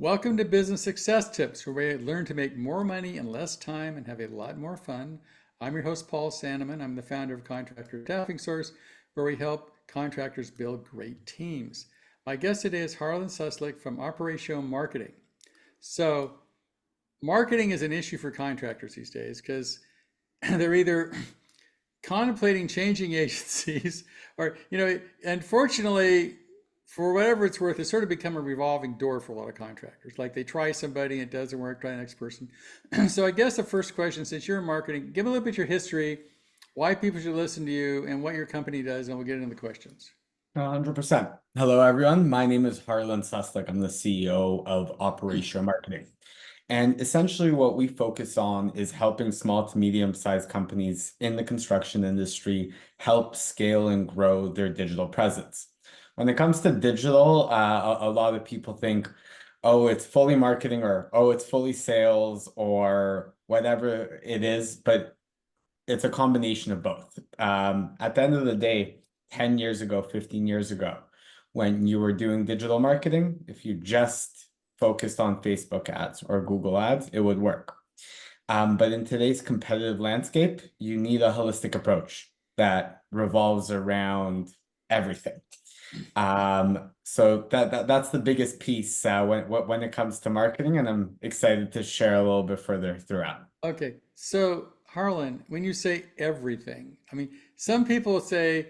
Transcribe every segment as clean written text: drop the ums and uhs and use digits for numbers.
Welcome to Business Success Tips, where we learn to make more money in less time and have a lot more fun. I'm your host, Paul Sanneman. I'm the founder of Contractor Staffing Source, where we help contractors build great teams. My guest today is Harlen Suslik from Operatio Marketing. So, marketing is an issue for contractors these days because they're either contemplating changing agencies or, unfortunately, for whatever it's worth, it's sort of become a revolving door for a lot of contractors. Like they try somebody, it doesn't work, try the next person. So I guess the first question, since you're in marketing, give a little bit of your history, why people should listen to you, and what your company does, and we'll get into the questions. 100%. Hello, everyone. My name is Harlen Suslik. I'm the CEO of Operatio Marketing. And essentially what we focus on is helping small to medium-sized companies in the construction industry help scale and grow their digital presence. When it comes to digital, a lot of people think, oh, it's fully marketing, or oh, it's fully sales, or whatever it is, but it's a combination of both. At the end of the day, 10 years ago, 15 years ago, when you were doing digital marketing, if you just focused on Facebook ads or Google ads, it would work. But in today's competitive landscape, you need a holistic approach that revolves around everything. So that's the biggest piece when it comes to marketing, and I'm excited to share a little bit further throughout. Okay, so Harlan, when you say everything, I mean, some people say,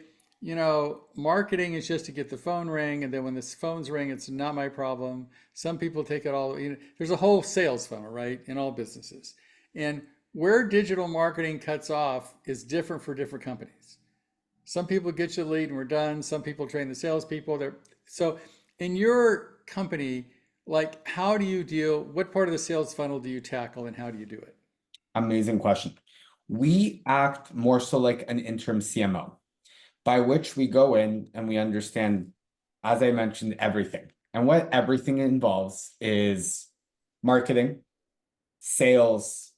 marketing is just to get the phone ring, and then when the phones ring, it's not my problem. Some people take it all, there's a whole sales funnel, right, in all businesses. And where digital marketing cuts off is different for different companies. Some people get you the lead and we're done. Some people train the salespeople. So in your company, like, how do you deal, what part of the sales funnel do you tackle, and how do you do it? Amazing question. We act more so like an interim CMO, by which we go in and we understand, as I mentioned, everything. And what everything involves is marketing, sales,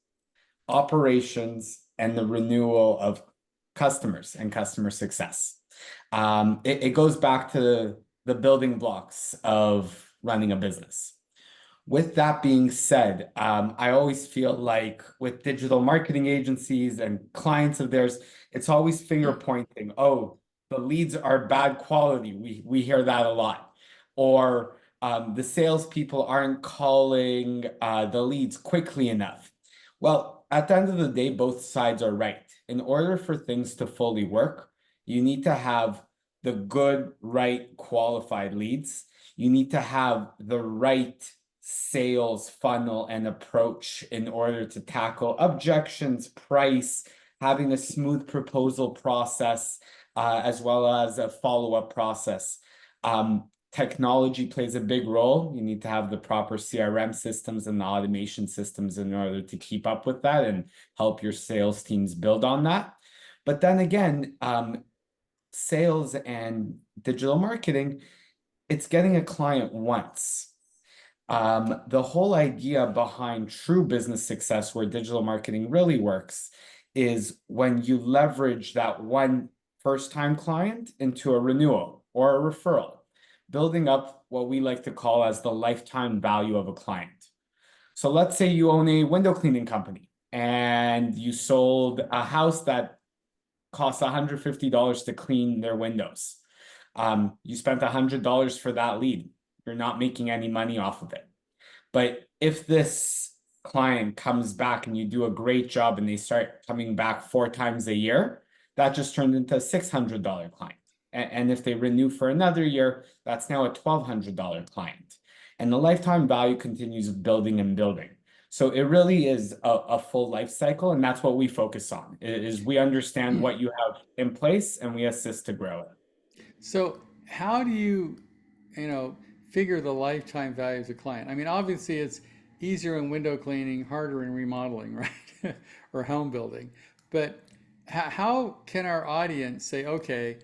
operations, and the renewal of customers and customer success. It goes back to the building blocks of running a business. With that being said, I always feel like with digital marketing agencies and clients of theirs, it's always finger pointing. Oh, the leads are bad quality. We hear that a lot. Or the salespeople aren't calling the leads quickly enough. Well, at the end of the day, both sides are right. In order for things to fully work, you need to have the good, right, qualified leads. You need to have the right sales funnel and approach in order to tackle objections, price, having a smooth proposal process, as well as a follow-up process. Technology plays a big role. You need to have the proper CRM systems and the automation systems in order to keep up with that and help your sales teams build on that. But then again, sales and digital marketing, it's getting a client once. The whole idea behind true business success, where digital marketing really works, is when you leverage that one first-time client into a renewal or a referral, building up what we like to call as the lifetime value of a client. So let's say you own a window cleaning company and you sold a house that costs $150 to clean their windows. You spent $100 for that lead. You're not making any money off of it. But if this client comes back and you do a great job and they start coming back 4 times a year, that just turned into a $600 client. And if they renew for another year, that's now a $1,200 client. And the lifetime value continues building and building. So it really is a full life cycle. And that's what we focus on, is we understand what you have in place and we assist to grow it. So how do you, figure the lifetime value of the client? I mean, obviously it's easier in window cleaning, harder in remodeling, right? Or home building. But how can our audience say, okay,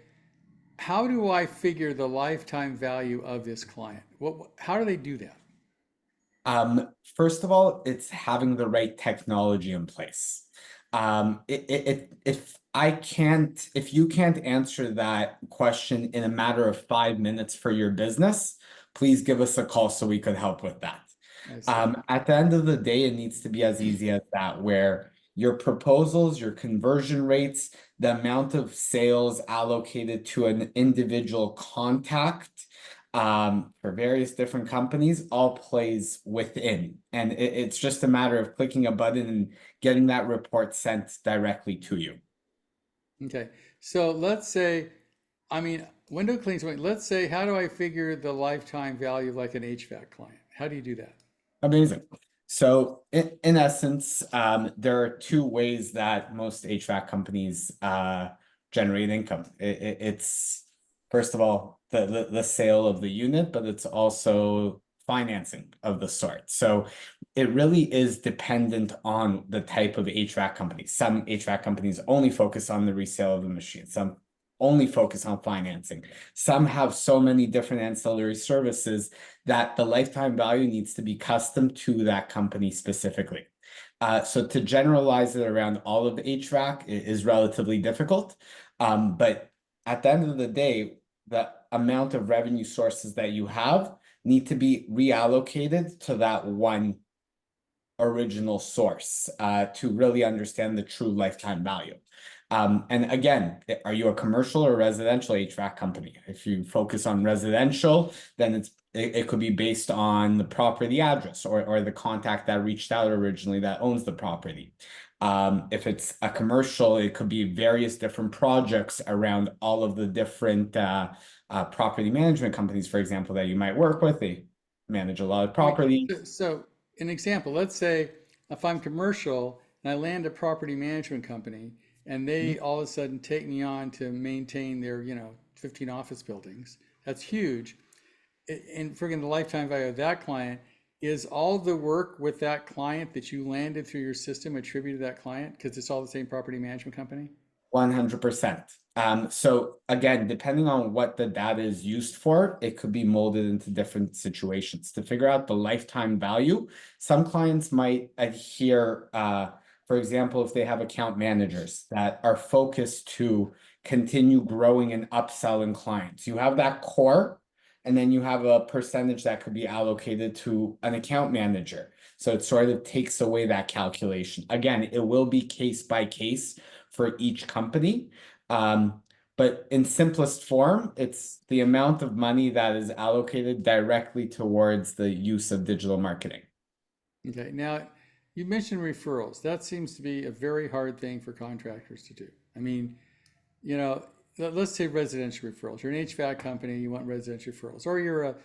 how do I figure the lifetime value of this client? How do they do that? First of all, it's having the right technology in place. If you can't answer that question in a matter of 5 minutes for your business, please give us a call so we could help with that. I see. At the end of the day, it needs to be as easy as that, where your proposals, your conversion rates, the amount of sales allocated to an individual contact for various different companies all plays within. And it's just a matter of clicking a button and getting that report sent directly to you. Okay. So let's say, I mean, window cleans, let's say, how do I figure the lifetime value of like an HVAC client? How do you do that? Amazing. So in essence, there are two ways that most HVAC companies generate income. It's first of all the sale of the unit, but it's also financing of the sort. So it really is dependent on the type of HVAC company. Some HVAC companies only focus on the resale of the machine. Some only focus on financing. Some have so many different ancillary services that the lifetime value needs to be custom to that company specifically. So to generalize it around all of HVAC is relatively difficult. But at the end of the day, the amount of revenue sources that you have need to be reallocated to that one original source to really understand the true lifetime value. And again, are you a commercial or residential HVAC company? If you focus on residential, then it could be based on the property address or the contact that reached out originally that owns the property. If it's a commercial, it could be various different projects around all of the different property management companies, for example, that you might work with. They manage a lot of I mean, property. so an example, let's say if I'm commercial and I land a property management company and they all of a sudden take me on to maintain their, 15 office buildings, that's huge. And friggin' the lifetime value of that client is all the work with that client that you landed through your system attributed to that client because it's all the same property management company? 100%. So again, depending on what the data is used for, it could be molded into different situations. To figure out the lifetime value, some clients might adhere, for example, if they have account managers that are focused to continue growing and upselling clients. You have that core, and then you have a percentage that could be allocated to an account manager. So it sort of takes away that calculation. Again, it will be case by case for each company. But in simplest form, it's the amount of money that is allocated directly towards the use of digital marketing. Okay, now you mentioned referrals. That seems to be a very hard thing for contractors to do. I mean, you know, let's say residential referrals. You're an HVAC company, you want residential referrals, or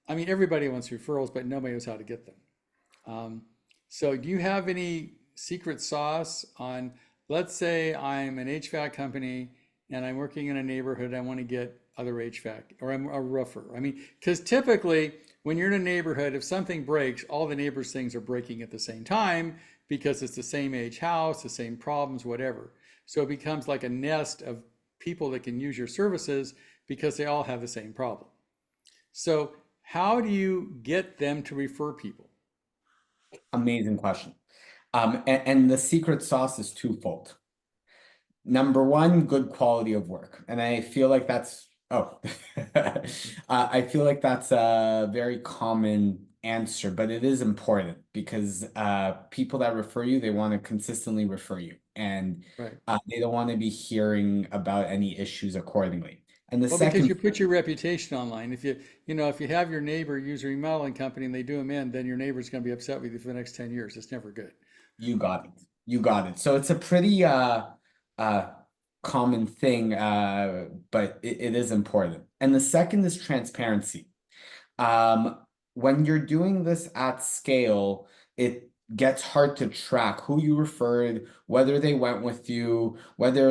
I mean, everybody wants referrals, but nobody knows how to get them. So do you have any secret sauce on, let's say I'm an HVAC company and I'm working in a neighborhood, I want to get other HVAC, or I'm a roofer. I mean, because typically when you're in a neighborhood, if something breaks, all the neighbors' things are breaking at the same time because it's the same age house, the same problems, whatever. So it becomes like a nest of people that can use your services because they all have the same problem. So how do you get them to refer people? Amazing question. And the secret sauce is twofold. Number one, good quality of work. And I feel like that's, I feel like that's a very common answer, but it is important because people that refer you, they want to consistently refer you, and Right. they don't want to be hearing about any issues accordingly. And the Well, because second, you put your reputation online. If you have your neighbor use a remodeling company and they do them in, then your neighbor's going to be upset with you for the next 10 years. It's never good. you got it. You got it. So it's a pretty uh common thing, but it is important. And the second is transparency. Um, when you're doing this at scale, it gets hard to track who you referred, whether they went with you, whether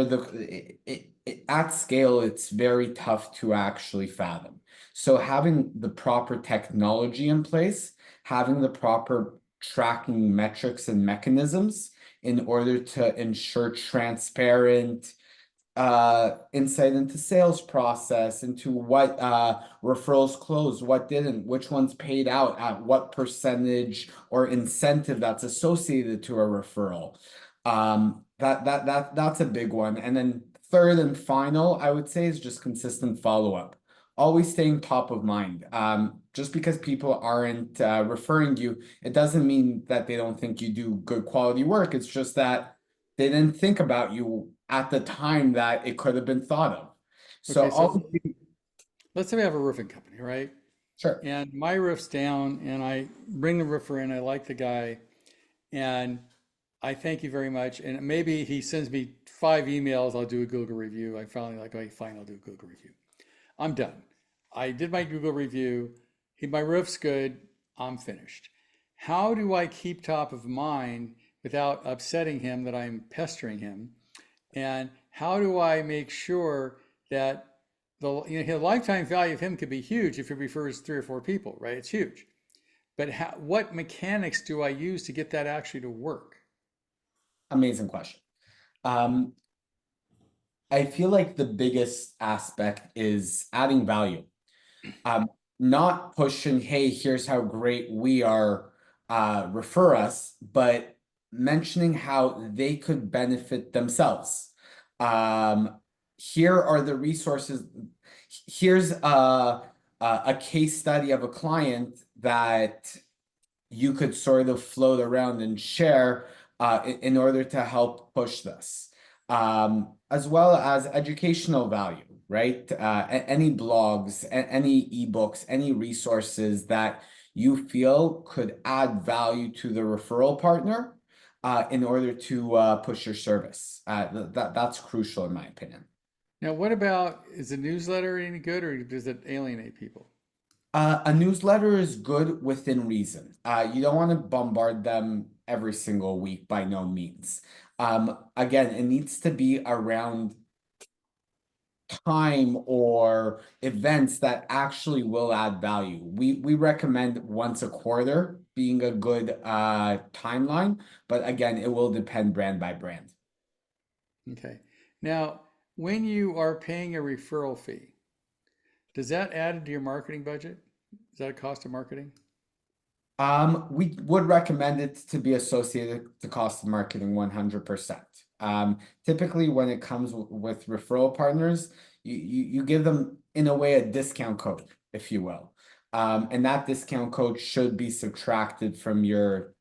at scale, it's very tough to actually fathom. So having the proper technology in place, having the proper tracking metrics and mechanisms in order to ensure transparent insight into sales process, into what referrals closed, what didn't, which ones paid out at what percentage or incentive that's associated to a referral. That's a big one. And then third and final, I would say, is just consistent follow-up. always staying top of mind. Just because people aren't referring you, it doesn't mean that they don't think you do good quality work. It's just that they didn't think about you at the time that it could have been thought of. So Okay, so always let's say we have a roofing company, right? sure. And my roof's down, and I bring the roofer in. I like the guy, and I thank you very much. And maybe he sends me 5 emails. I'll do a Google review. I finally like, okay, fine, I'll do a Google review. I'm done. I did my Google review. My roof's good. I'm finished. How do I keep top of mind without upsetting him that I'm pestering him? And how do I make sure that the lifetime value of him could be huge if he refers 3 or 4 people, right? It's huge. But what mechanics do I use to get that actually to work? Amazing question. Um, I feel like the biggest aspect is adding value. Um, Not pushing, hey, here's how great we are, refer us, but mentioning how they could benefit themselves. Here are the resources. Here's a case study of a client that you could sort of float around and share in order to help push this, as well as educational value, right? Any blogs, any ebooks, any resources that you feel could add value to the referral partner in order to push your service. That's crucial in my opinion. Now, what about, is a newsletter any good, or does it alienate people? A newsletter is good within reason. You don't want to bombard them every single week by no means. Again, it needs to be around time or events that actually will add value. We recommend once a quarter being a good timeline, but again, it will depend brand by brand. Okay. Now, when you are paying a referral fee, does that add into your marketing budget? Is that a cost of marketing? We would recommend it to be associated to cost of marketing 100%. Typically, when it comes with referral partners, you give them, in a way, a discount code, if you will. And that discount code should be subtracted from your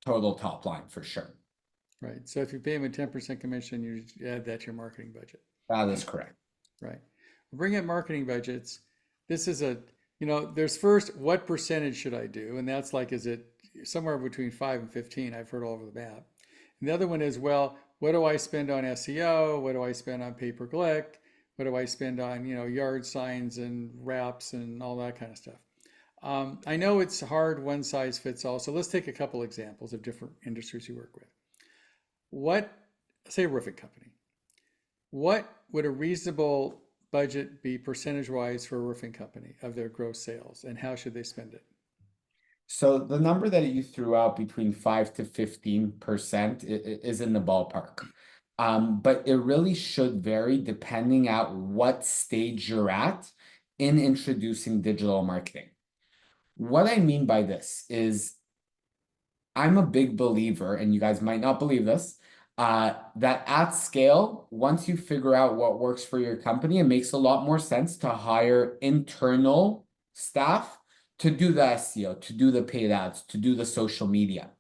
total top line for sure. Right. So if you pay them a 10% commission, you add that to your marketing budget. That is correct. Right. Bring up marketing budgets. This is there's first, what percentage should I do? And that's like, is it somewhere between 5 and 15? I've heard all over the map. And the other one is, well, what do I spend on SEO? What do I spend on pay-per-click? What do I spend on, yard signs and wraps and all that kind of stuff? I know it's hard, one size fits all. So let's take a couple examples of different industries you work with. Say a roofing company. What would a reasonable budget be percentage wise for a roofing company of their gross sales, and how should they spend it? So the number that you threw out between 5 to 15% is in the ballpark. But it really should vary depending on what stage you're at in introducing digital marketing. What I mean by this is I'm a big believer, and you guys might not believe this, that at scale, once you figure out what works for your company, it makes a lot more sense to hire internal staff to do the SEO, to do the paid ads, to do the social media.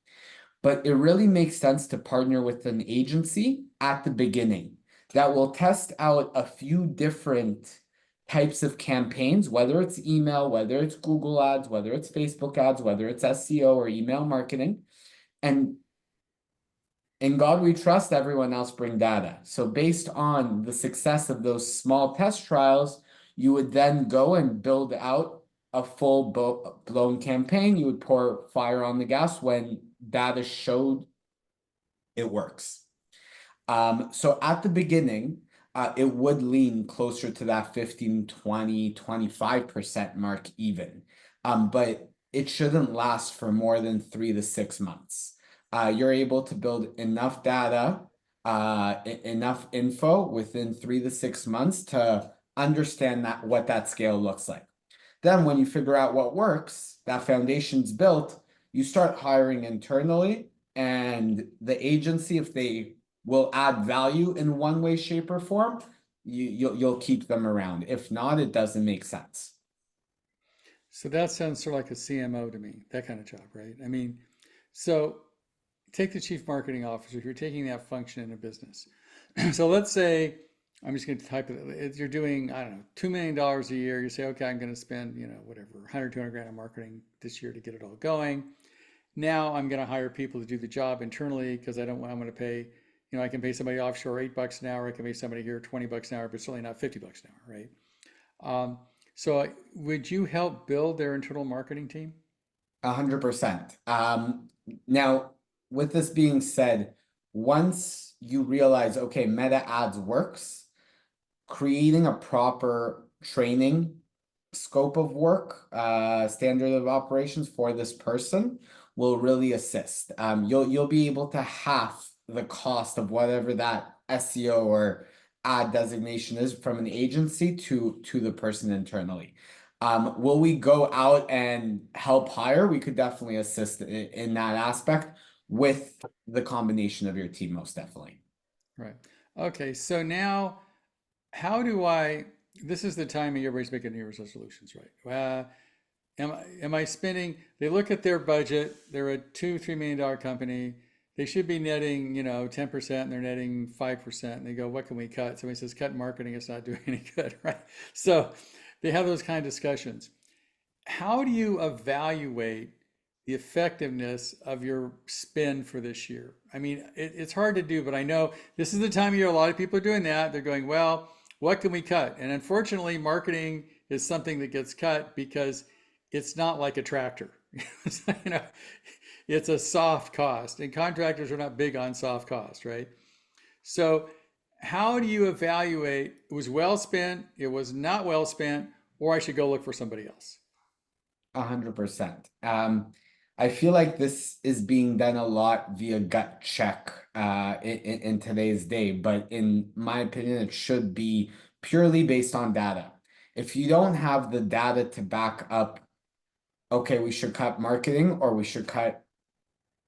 But it really makes sense to partner with an agency at the beginning that will test out a few different types of campaigns, whether it's email, whether it's Google ads, whether it's Facebook ads, whether it's SEO or email marketing. And in God we trust, everyone else bring data. So based on the success of those small test trials, you would then go and build out a full blown campaign. You would pour fire on the gas when data showed it works. So at the beginning, it would lean closer to that 15, 20, 25% mark even. But it shouldn't last for more than 3 to 6 months. You're able to build enough data, enough info within 3 to 6 months to understand what that scale looks like. Then when you figure out what works, that foundation's built, you start hiring internally, and the agency, if they will add value in one way, shape, or form, you'll keep them around. If not, it doesn't make sense. So that sounds sort of like a CMO to me, that kind of job, right? I mean, so take the chief marketing officer, if you're taking that function in a business. So let's say, I'm just going to type it, you're doing, I don't know, $2 million a year. You say, okay, I'm going to spend, whatever, 100, 200 grand on marketing this year to get it all going. Now I'm going to hire people to do the job internally because I'm going to pay, I can pay somebody offshore $8 an hour. I can pay somebody here $20 an hour, but certainly not $50 an hour, right? So would you help build their internal marketing team? 100%. Now, with this being said, once you realize, okay, meta ads works, creating a proper training scope of work, standard of operations for this person will really assist. You'll be able to half the cost of whatever that SEO or ad designation is from an agency to the person internally. Will we go out and help hire? We could definitely assist in that aspect with the combination of your team, most definitely. Right. Okay. So now, this is the time of year everybody's making New Year's resolutions, right? Am I spending, they look at their budget, they're a $2, $3 million company. They should be netting, 10% and they're netting 5%. And they go, what can we cut? Somebody says, cut marketing. It's not doing any good, right? So they have those kind of discussions. How do you evaluate the effectiveness of your spend for this year? I mean, it's hard to do, but I know this is the time of year a lot of people are doing that. They're going, well, what can we cut? And unfortunately, marketing is something that gets cut because it's not like a tractor. you know, it's a soft cost, and contractors are not big on soft cost, right? So, how do you evaluate it was well spent, it was not well spent, or I should go look for somebody else? 100%. I feel like this is being done a lot via gut check in today's day, but in my opinion, it should be purely based on data. If you don't have the data to back up, okay, we should cut marketing or we should cut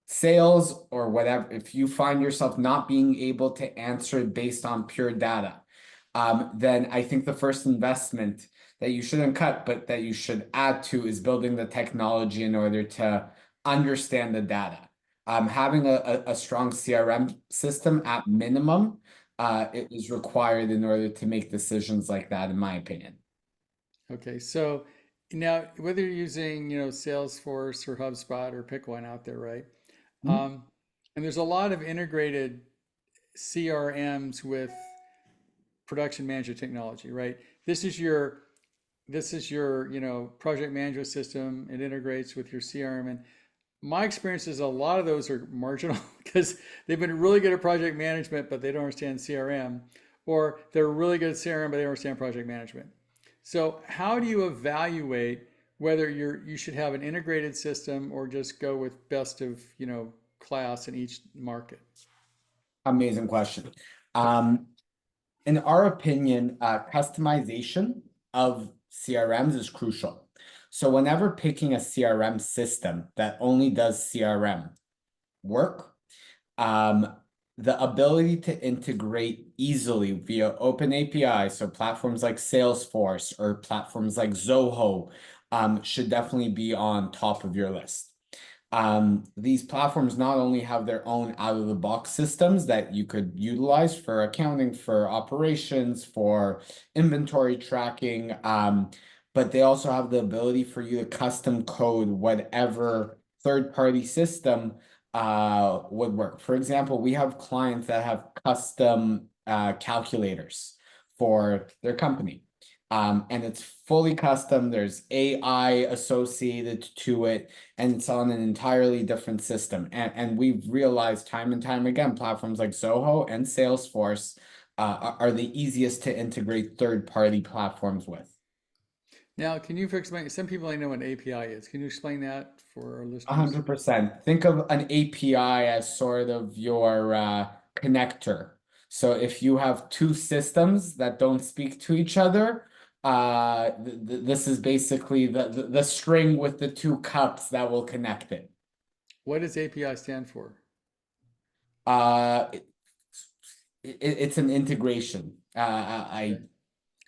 sales or whatever, if you find yourself not being able to answer it based on pure data, then I think the first investment that you shouldn't cut, but that you should add to is building the technology in order to understand the data. Having a strong CRM system at minimum, it is required in order to make decisions like that, in my opinion. Okay, so now whether you're using, Salesforce or HubSpot or pick one out there, right? Mhm. Um, and there's a lot of integrated CRMs with production management technology, right? This is your, project management system. It integrates with your CRM. And my experience is a lot of those are marginal because they've been really good at project management, but they don't understand CRM, or they're really good at CRM, but they don't understand project management. So how do you evaluate whether you should have an integrated system or just go with best of, class in each market? Amazing question. Um, in our opinion, customization of CRMs is crucial. So whenever picking a CRM system that only does CRM work, um, the ability to integrate easily via open API, so platforms like Salesforce or platforms like Zoho, should definitely be on top of your list. These platforms not only have their own out-of-the-box systems that you could utilize for accounting, for operations, for inventory tracking, but they also have the ability for you to custom code whatever third-party system would work. For example, we have clients that have custom calculators for their company. And it's fully custom. There's AI associated to it, and it's on an entirely different system. And we've realized time and time again, platforms like Zoho and Salesforce are the easiest to integrate third-party platforms with. Now, can you explain? Some people I know what an API is. Can you explain that for our listeners? 100%. Think of an API as sort of your connector. So if you have two systems that don't speak to each other, this is basically the string with the two cups that will connect it. What does API stand for? Uh, it's an integration. I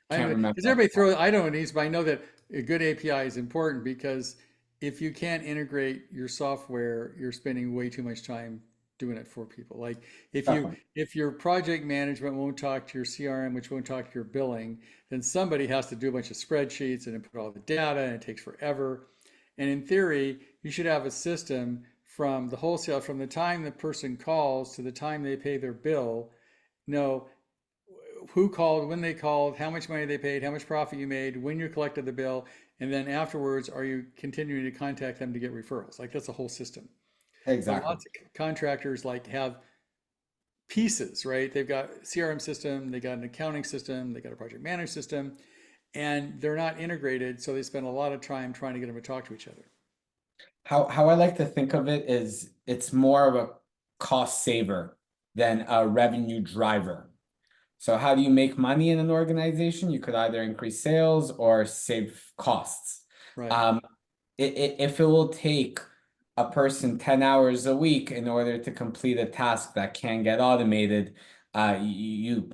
can't remember. Because everybody throws, I don't use, but I know that a good API is important because if you can't integrate your software, you're spending way too much time doing it for people. Like Definitely. if your project management won't talk to your CRM, which won't talk to your billing, then somebody has to do a bunch of spreadsheets and input all the data, and it takes forever. And in theory, you should have a system from the wholesale, from the time the person calls to the time they pay their bill, know who called, when they called, how much money they paid, how much profit you made, when you collected the bill, and then afterwards, are you continuing to contact them to get referrals? Like that's a whole system. But Exactly. lots of contractors like have pieces, right? They've got CRM system, they got an accounting system, they got a project management system, and they're not integrated, so they spend a lot of time trying to get them to talk to each other. How I like to think of it is it's more of a cost saver than a revenue driver. So how do you make money in an organization? You could either increase sales or save costs. Right. Um, if it will take a person 10 hours a week in order to complete a task that can get automated, you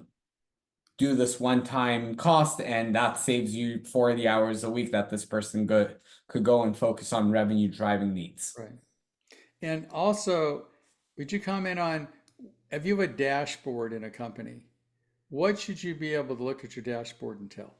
do this one-time cost, and that saves you 40 hours a week that this person could go and focus on revenue driving needs. Right. And also, would you comment on, if you have a dashboard in a company, what should you be able to look at your dashboard and tell?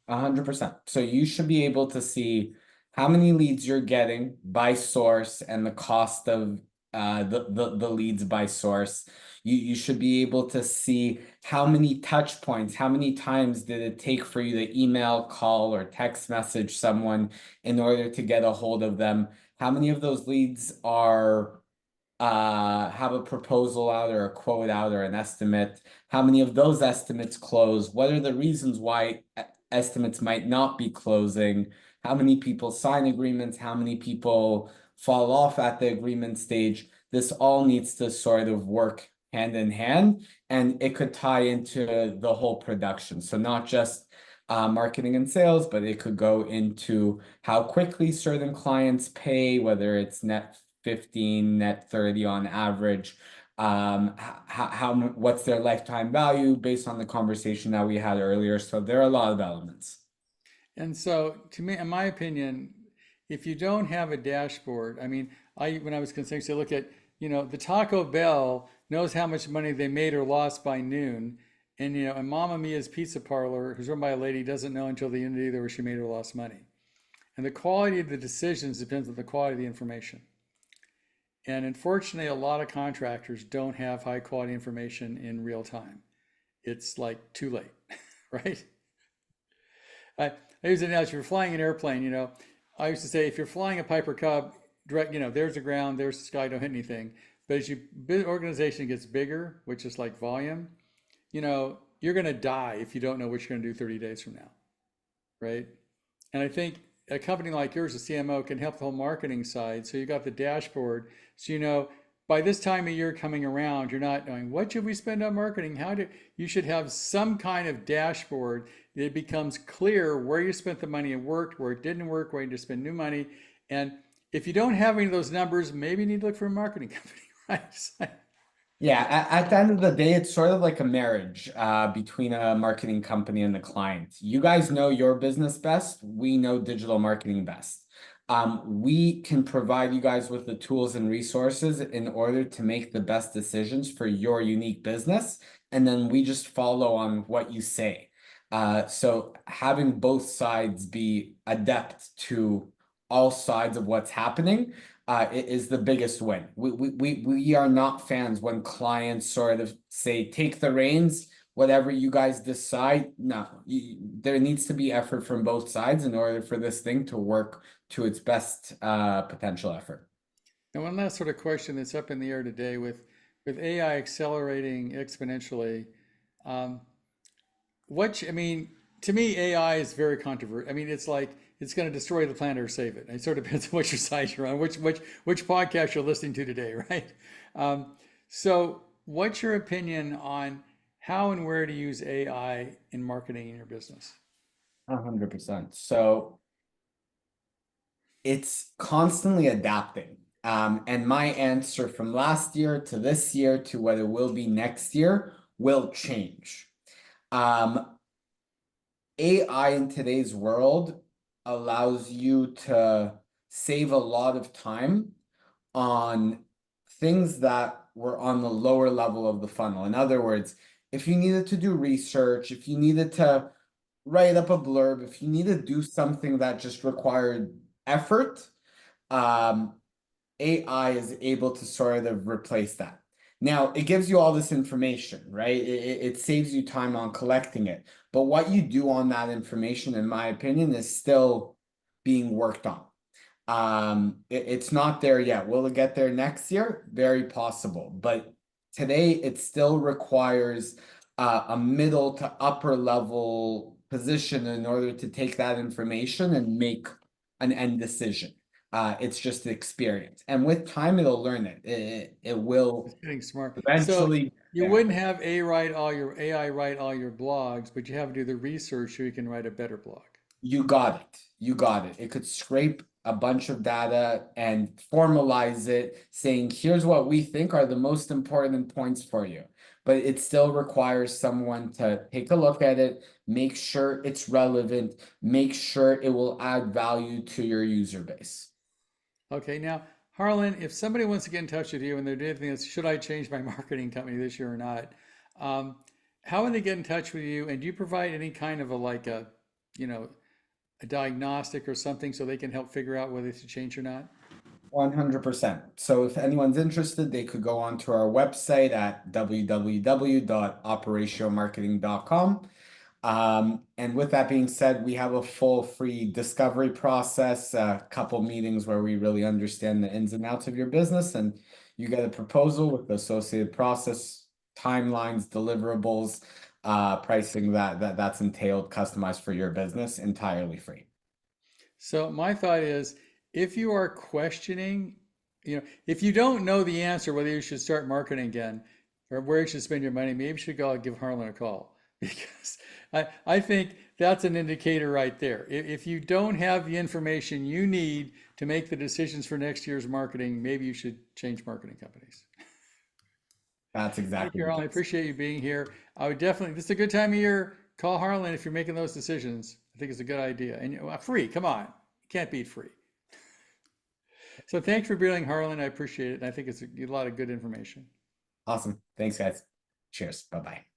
100%. So you should be able to see how many leads you're getting by source and the cost of the leads by source. You should be able to see how many touch points, how many times did it take for you to email, call, or text message someone in order to get a hold of them. How many of those leads are have a proposal out or a quote out or an estimate? How many of those estimates close? What are the reasons why estimates might not be closing? How many people sign agreements? How many people fall off at the agreement stage? This all needs to sort of work hand in hand, and it could tie into the whole production. So not just marketing and sales, but it could go into how quickly certain clients pay, whether it's net 15, net 30 on average. What's their lifetime value based on the conversation that we had earlier. So there are a lot of elements. And so, to me, in my opinion, if you don't have a dashboard, I mean, when I was considering, so look at, the Taco Bell knows how much money they made or lost by noon, and and Mama Mia's Pizza Parlor, who's run by a lady, doesn't know until the end of the day where she made or lost money. And the quality of the decisions depends on the quality of the information. And unfortunately, a lot of contractors don't have high quality information in real time. It's like too late, right? I use an analogy. If you're flying an airplane, I used to say if you're flying a Piper Cub, direct, there's the ground, there's the sky, don't hit anything. But as your organization gets bigger, which is like volume, you're going to die if you don't know what you're going to do 30 days from now, right? And I think a company like yours, a CMO, can help the whole marketing side. So you got the dashboard, so by this time of year coming around, you're not knowing what should we spend on marketing. You should have some kind of dashboard that it becomes clear where you spent the money and worked, where it didn't work, where you need to spend new money. And if you don't have any of those numbers, maybe you need to look for a marketing company, right? Yeah, at the end of the day, it's sort of like a marriage between a marketing company and the client. You guys know your business best. We know digital marketing best. We can provide you guys with the tools and resources in order to make the best decisions for your unique business. And then we just follow on what you say. So having both sides be adept to all sides of what's happening is the biggest win. We are not fans when clients sort of say, take the reins, whatever you guys decide. No, there needs to be effort from both sides in order for this thing to work to its best potential effort. And one last sort of question that's up in the air today with AI accelerating exponentially. Um, I mean, to me, AI is very controversial. I mean, it's like it's going to destroy the planet or save it. It sort of depends on which side you're on, which podcast you're listening to today, right? So, what's your opinion on how and where to use AI in marketing in your business? 100%. So it's constantly adapting. And my answer from last year to this year to what it will be next year will change. Um, AI in today's world allows you to save a lot of time on things that were on the lower level of the funnel. In other words, if you needed to do research, if you needed to write up a blurb, if you need to do something that just required effort, AI is able to sort of replace that. Now, it gives you all this information, right? It saves you time on collecting it. But what you do on that information, in my opinion, is still being worked on. It's not there yet. Will it get there next year? Very possible. But today, it still requires a middle to upper level position in order to take that information and make an end decision. It's just experience, and with time, it'll learn it. It will It's getting smart. So eventually get you there. wouldn't have AI write all your blogs, but you have to do the research so you can write a better blog. You got it. You got it. It could scrape a bunch of data and formalize it, saying, here's what we think are the most important points for you. But it still requires someone to take a look at it, make sure it's relevant, make sure it will add value to your user base. Okay, now, Harlan, if somebody wants to get in touch with you and they're doing this, should I change my marketing company this year or not? Um, how would they get in touch with you? And do you provide any kind of you know, a diagnostic or something so they can help figure out whether to change or not? 100%. So if anyone's interested, they could go onto our website at www.operatiomarketing.com. And with that being said, we have a full free discovery process, a couple meetings where we really understand the ins and outs of your business, and you get a proposal with the associated process, timelines, deliverables, pricing that's entailed, customized for your business, entirely free. So my thought is, if you are questioning, if you don't know the answer whether you should start marketing again or where you should spend your money, maybe you should go give Harlan a call because I think that's an indicator right there. If you don't have the information you need to make the decisions for next year's marketing, maybe you should change marketing companies. That's Thank exactly you, the Harlan. I case. appreciate you being here. I would definitely, this is a good time of year. Call Harlan if you're making those decisions. I think it's a good idea. And free, come on. You can't beat free. So thanks for being Harlan. I appreciate it. And I think it's a lot of good information. Awesome. Thanks, guys. Cheers. Bye-bye.